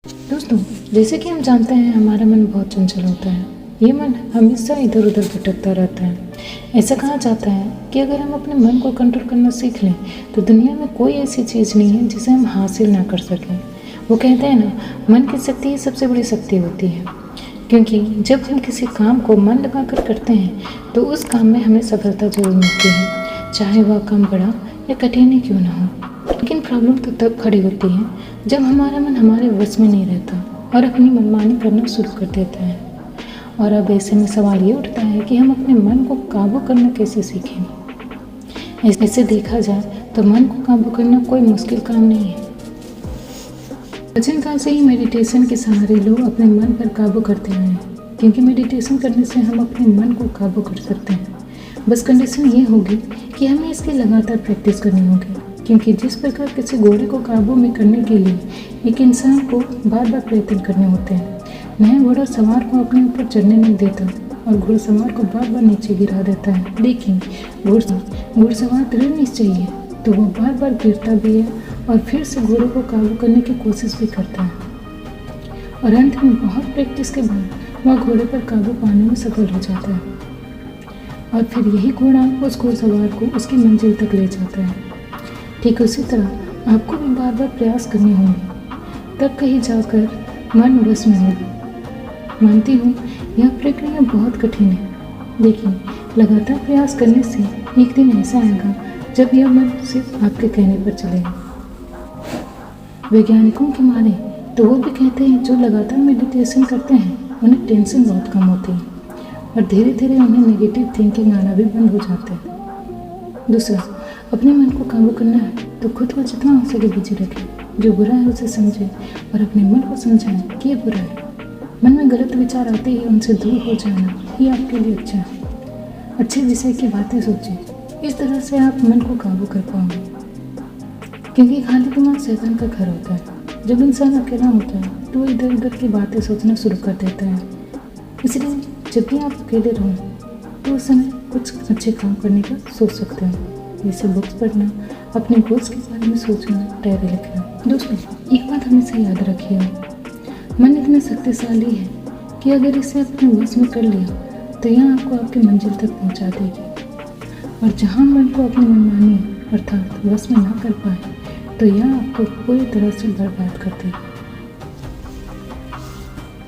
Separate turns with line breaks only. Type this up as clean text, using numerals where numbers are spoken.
दोस्तों, जैसे कि हम जानते हैं हमारा मन बहुत चंचल होता है। ये मन हमेशा इधर उधर भटकता रहता है। ऐसा कहा जाता है कि अगर हम अपने मन को कंट्रोल करना सीख लें तो दुनिया में कोई ऐसी चीज़ नहीं है जिसे हम हासिल ना कर सकें। वो कहते हैं ना, मन की शक्ति ही सबसे बड़ी शक्ति होती है, क्योंकि जब हम किसी काम को मन लगाकर करते हैं तो उस काम में हमें सफलता जरूर मिलती है, चाहे वह काम बड़ा या कठिन ही क्यों ना हो। लेकिन प्रॉब्लम तो तब खड़ी होती है जब हमारा मन हमारे वश में नहीं रहता और अपनी मनमानी करना शुरू कर देता है। और अब ऐसे में सवाल ये उठता है कि हम अपने मन को काबू करना कैसे सीखें। ऐसे देखा जाए तो मन को काबू करना कोई मुश्किल काम नहीं है। प्राचीन काल से ही मेडिटेशन के सहारे लोग अपने मन पर काबू करते आए हैं, क्योंकि मेडिटेशन करने से हम अपने मन को काबू कर सकते हैं। बस कंडीशन ये होगी कि हमें इसकी लगातार प्रैक्टिस करनी होगी, क्योंकि जिस प्रकार किसी घोड़े को काबू में करने के लिए एक इंसान को बार बार प्रयत्न करने होते हैं। नया घोड़ा सवार को अपने ऊपर चढ़ने नहीं देता और घुड़सवार को बार बार नीचे गिरा देता है, लेकिन घुड़सवार दृढ़ निश्चयी है तो वो बार बार गिरता भी है और फिर से घोड़े को काबू करने की कोशिश भी करता है। और अंत में बहुत प्रैक्टिस के बाद वह घोड़े पर काबू पाने में सफल हो जाता है और फिर यही घोड़ा उस घुड़सवार को उसकी मंजिल तक ले जाता है। ठीक उसी तरह आपको भी बार बार प्रयास करने होंगे, तब कहीं जाकर मन वश में होगा। मानती हूँ यह प्रक्रिया बहुत कठिन है, लेकिन लगातार प्रयास करने से एक दिन ऐसा आएगा जब यह मन सिर्फ आपके कहने पर चलेगा। वैज्ञानिकों के माने तो वो भी कहते हैं जो लगातार मेडिटेशन करते हैं उन्हें टेंशन बहुत कम होती है और धीरे धीरे उन्हें नेगेटिव थिंकिंग आना भी बंद हो जाते हैं। दूसरा, अपने मन को काबू करना है तो खुद को जितना हो सके बिजी रखें। जो बुरा है उसे समझें और अपने मन को समझाएं कि ये बुरा है। मन में गलत विचार आते ही उनसे दूर हो जाना ही आपके लिए अच्छा है। अच्छे विषय की बातें सोचें, इस तरह से आप मन को काबू कर पाओगे, क्योंकि खाली दिमाग शैतान का घर होता है। जब इंसान अकेला होता है तो वो इधर उधर की बातें सोचना शुरू कर देता है। इसलिए जब भी आप अकेले रहो तो उस समय कुछ अच्छे काम करने का सोच सकते हो, जैसे बुक्स पढ़ना, अपने गोल्स के बारे में सोचना, डायरी लिखना। दोस्तों, एक बात हमेशा याद रखिए, मन इतना शक्तिशाली है कि अगर इसे अपने वश में कर लिया तो यह आपको आपकी मंजिल तक पहुंचा देगी। और जहां मन को अपनी मनमानी अर्थात वश में ना कर पाए तो यह आपको पूरी तरह से बर्बाद कर देगा।